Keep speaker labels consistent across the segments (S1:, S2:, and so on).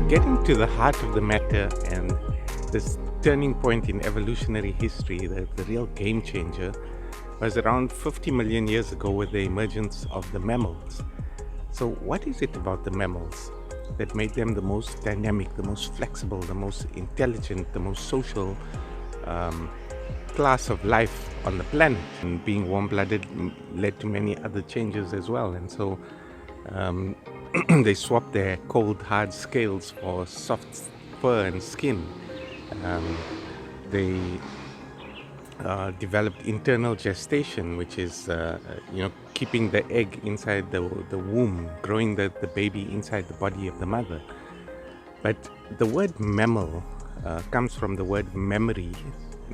S1: Getting to the heart of the matter and this turning point in evolutionary history, the real game changer, was around 50 million years ago with the emergence of the mammals. So what is it about the mammals that made them the most dynamic, the most flexible, the most intelligent, the most social class of life on the planet? And being warm-blooded led to many other changes as well. And so they swapped their cold, hard scales for soft fur and skin. They developed internal gestation, which is keeping the egg inside the womb, growing the baby inside the body of the mother. But the word mammal comes from the word memory.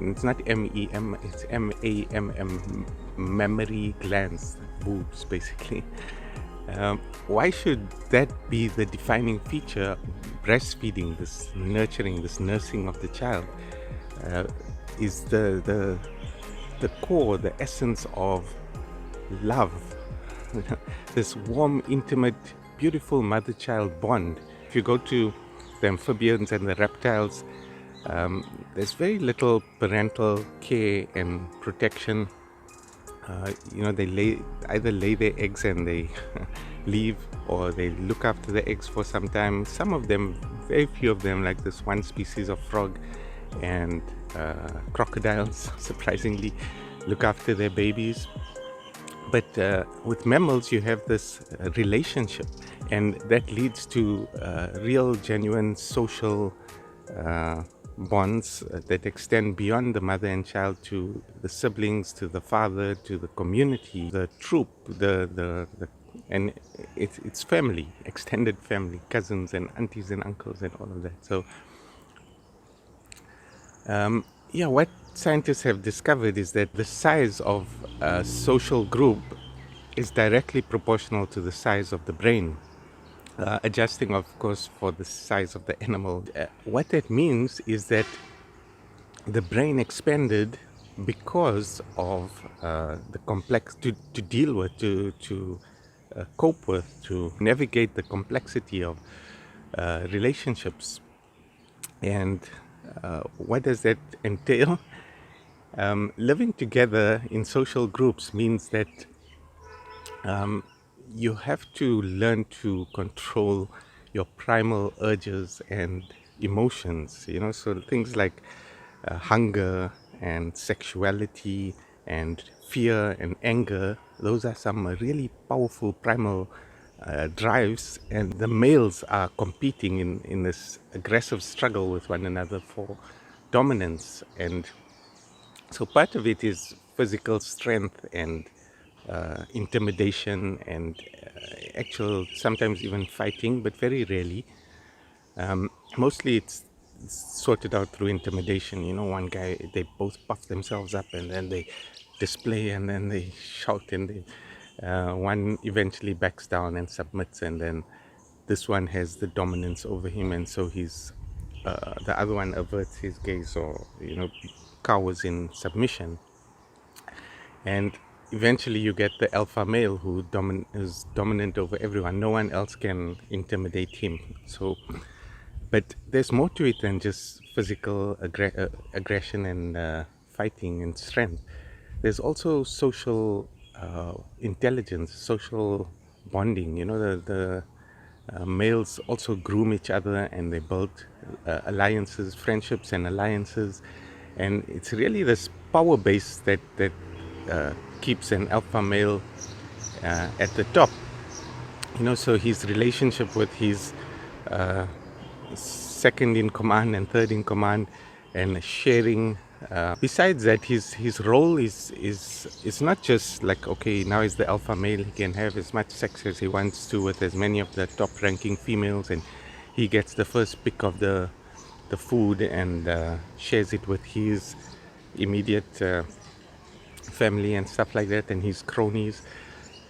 S1: It's not M-E-M, it's M-A-M-M, mammary glands, boobs basically. Why should that be the defining feature? Breastfeeding, this nurturing, this nursing of the child, is the core, the essence of love. This warm, intimate, beautiful mother-child bond. If you go to the amphibians and the reptiles, there's very little parental care and protection. They either lay their eggs and they leave, or they look after the eggs for some time. Some of them, very few of them, like this one species of frog and crocodiles, surprisingly, look after their babies. But with mammals, you have this relationship, and that leads to real, genuine social bonds that extend beyond the mother and child to the siblings, to the father, to the community, the troop, and it's family, extended family, cousins and aunties and uncles and all of that. So what scientists have discovered is that the size of a social group is directly proportional to the size of the brain, adjusting, of course, for the size of the animal. What that means is that the brain expanded because of the complex, to deal with, to cope with, to navigate the complexity of relationships. And what does that entail? Living together in social groups means that you have to learn to control your primal urges and emotions, so things like hunger and sexuality and fear and anger. Those are some really powerful primal drives, and the males are competing in this aggressive struggle with one another for dominance. And so part of it is physical strength and intimidation and actual, sometimes even fighting, but very rarely. Mostly it's sorted out through intimidation. One guy, they both puff themselves up and then they display and then they shout, and one eventually backs down and submits, and then this one has the dominance over him, and so the other one averts his gaze or cowers in submission. And eventually you get the alpha male who is dominant over everyone. No one else can intimidate him. So, but there's more to it than just physical aggression and fighting and strength. There's also social intelligence, social bonding. The males also groom each other, and they build alliances, friendships and alliances. And it's really this power base that keeps an alpha male at the top. So his relationship with his second in command and third in command, and sharing. Besides that, his role is not just like, okay, now he's the alpha male, he can have as much sex as he wants to with as many of the top ranking females, and he gets the first pick of the food and shares it with his immediate family and stuff like that, and his cronies.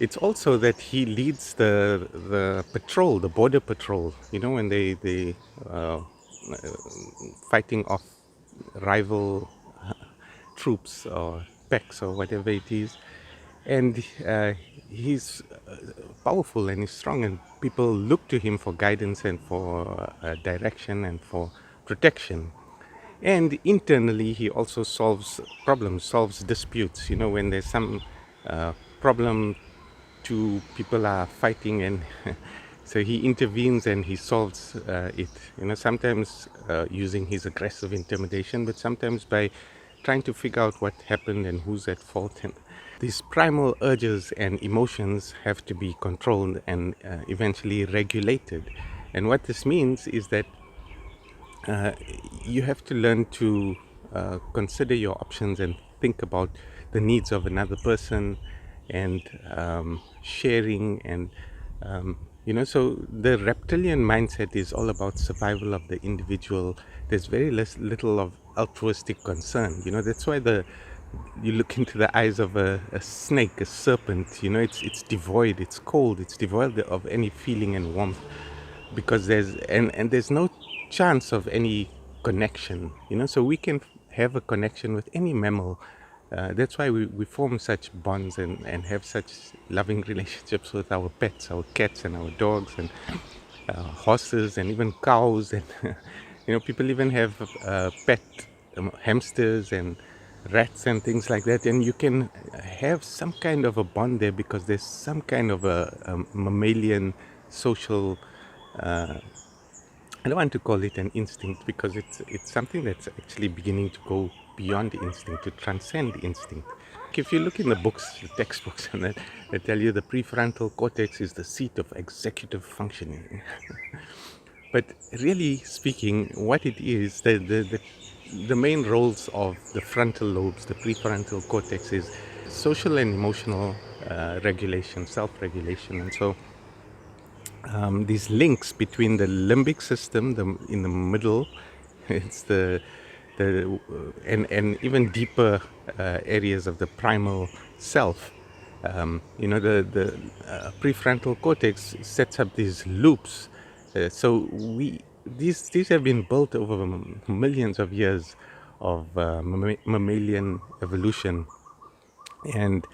S1: It's also that he leads the patrol, the border patrol, when they fighting off rival troops or packs or whatever it is. and he's powerful and he's strong, and people look to him for guidance and for direction and for protection. And internally, he also solves problems, solves disputes. You know, when there's some problem, two people are fighting, and so he intervenes and he solves it. You know, sometimes using his aggressive intimidation, but sometimes by trying to figure out what happened and who's at fault. And these primal urges and emotions have to be controlled and eventually regulated. And what this means is that uh, you have to learn to consider your options and think about the needs of another person, and sharing, and so the reptilian mindset is all about survival of the individual. There's very little of altruistic concern. That's why the you look into the eyes of a snake, a serpent. It's devoid, it's cold, it's devoid of any feeling and warmth, because there's no chance of any connection. So we can have a connection with any mammal. That's why we form such bonds and have such loving relationships with our pets, our cats and our dogs, and horses, and even cows. And people even have pet hamsters and rats and things like that, and you can have some kind of a bond there because there's some kind of a mammalian social, I don't want to call it an instinct, because it's something that's actually beginning to go beyond the instinct, to transcend the instinct. If you look in the books, the textbooks, and that, they tell you the prefrontal cortex is the seat of executive functioning. But really speaking, what it is, the main roles of the frontal lobes, the prefrontal cortex, is social and emotional regulation, self-regulation. And so these links between the limbic system, in the middle, it's the and even deeper areas of the primal self. The prefrontal cortex sets up these loops. So these have been built over millions of years of mammalian evolution, and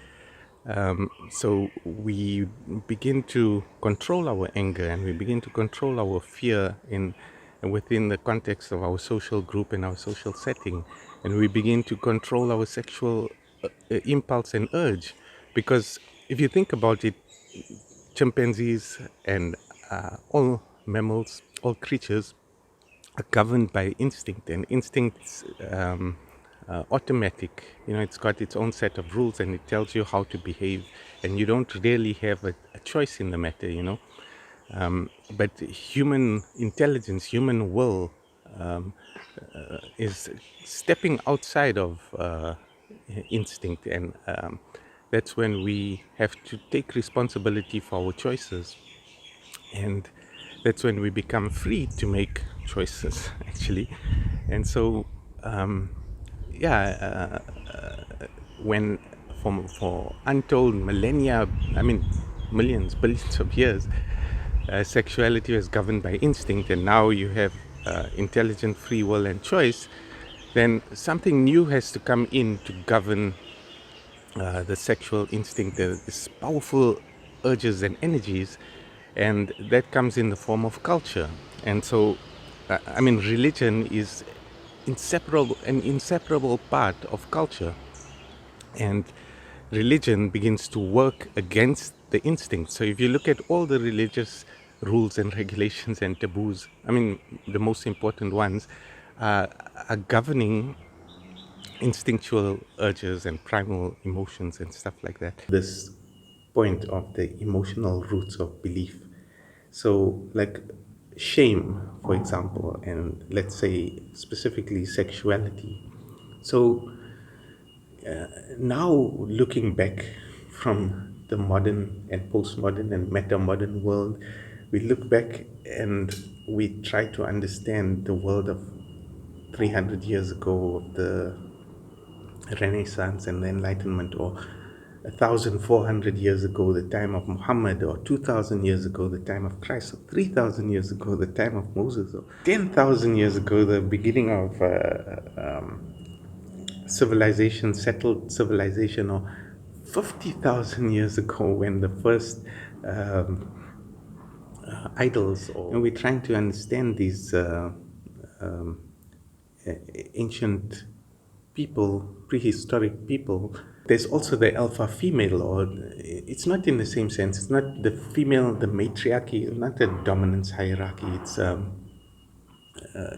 S1: so we begin to control our anger, and we begin to control our fear within the context of our social group and our social setting, and we begin to control our sexual impulse and urge, because if you think about it, chimpanzees and all mammals, all creatures, are governed by instinct, and instincts automatic. It's got its own set of rules, and it tells you how to behave, and you don't really have a choice in the matter. But human intelligence, human will, is stepping outside of instinct, and that's when we have to take responsibility for our choices, and that's when we become free to make choices, actually. And so yeah, when for untold millennia, I mean millions, billions of years, sexuality was governed by instinct, and now you have intelligent free will and choice, then something new has to come in to govern the sexual instinct, these powerful urges and energies, and that comes in the form of culture. And so, religion is an inseparable part of culture, and religion begins to work against the instinct. So if you look at all the religious rules and regulations and taboos, the most important ones are governing instinctual urges and primal emotions and stuff like that. This point of the emotional roots of belief. So, like shame, for example, and let's say specifically sexuality. So, now looking back from the modern and postmodern and meta-modern world, we look back and we try to understand the world of 300 years ago, of the Renaissance and the Enlightenment, or 1,400 years ago, the time of Muhammad, or 2,000 years ago, the time of Christ, or 3,000 years ago, the time of Moses, or 10,000 years ago, the beginning of civilization, settled civilization, or 50,000 years ago, when the first um, idols, and we're trying to understand these um, ancient people, prehistoric people. There's also the alpha female, or it's not in the same sense. It's not the female, the matriarchy, not a dominance hierarchy.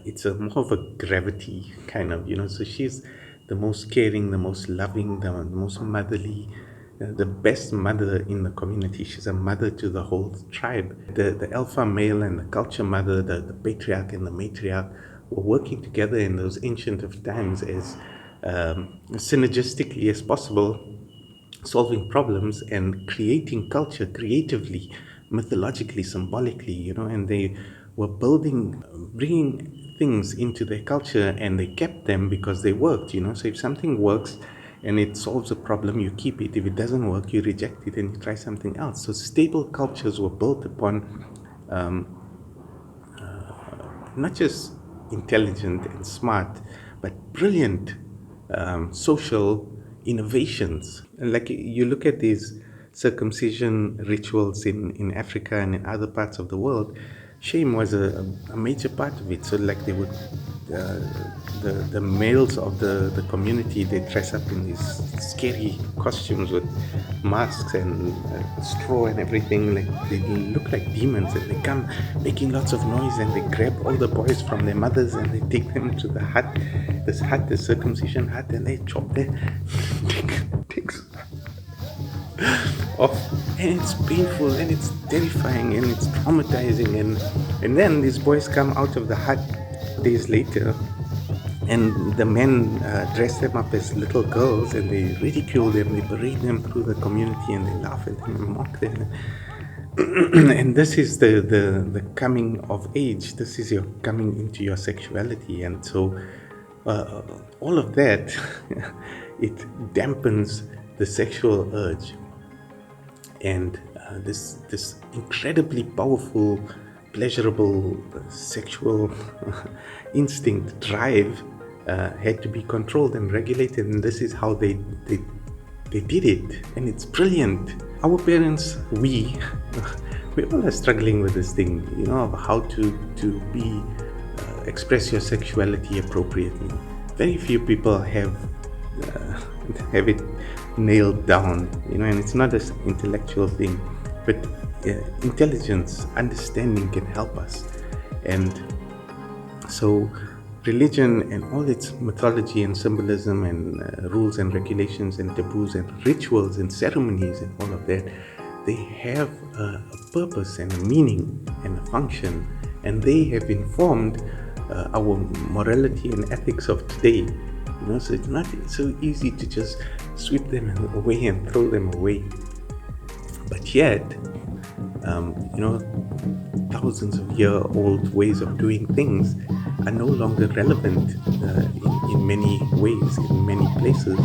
S1: It's a more of a gravity kind of, so she's the most caring, the most loving, the most motherly, the best mother in the community. She's a mother to the whole tribe. The alpha male and the culture mother, the patriarch and the matriarch, were working together in those ancient of times as synergistically as possible, solving problems and creating culture creatively, mythologically, symbolically, and they were building, bringing things into their culture, and they kept them because they worked, So if something works and it solves a problem, you keep it. If it doesn't work, you reject it and you try something else. So stable cultures were built upon not just intelligent and smart, but brilliant social innovations. Like you look at these circumcision rituals in Africa and in other parts of the world, shame was a major part of it. So like they would, the males of the community, they dress up in these scary costumes with masks and straw and everything. Like they look like demons, and they come making lots of noise, and they grab all the boys from their mothers and they take them to the hut, the circumcision hut, and they chop their dicks off, and it's painful and it's terrifying and it's traumatizing, and then these boys come out of the hut days later, and the men dress them up as little girls, and they ridicule them, they parade them through the community, and they laugh at them and mock them. And this is the coming of age. This is your coming into your sexuality. And so all of that, it dampens the sexual urge, and this incredibly powerful, pleasurable sexual instinct drive had to be controlled and regulated, and this is how they did it, and it's brilliant. Our parents, we all are struggling with this thing, of how to be express your sexuality appropriately. Very few people have it nailed down, and it's not an intellectual thing, but intelligence, understanding can help us. And so religion and all its mythology and symbolism and rules and regulations and taboos and rituals and ceremonies and all of that, they have a purpose and a meaning and a function, and they have informed our morality and ethics of today. So it's not so easy to just sweep them away and throw them away. But yet, thousands of year-old ways of doing things are no longer relevant in many ways, in many places.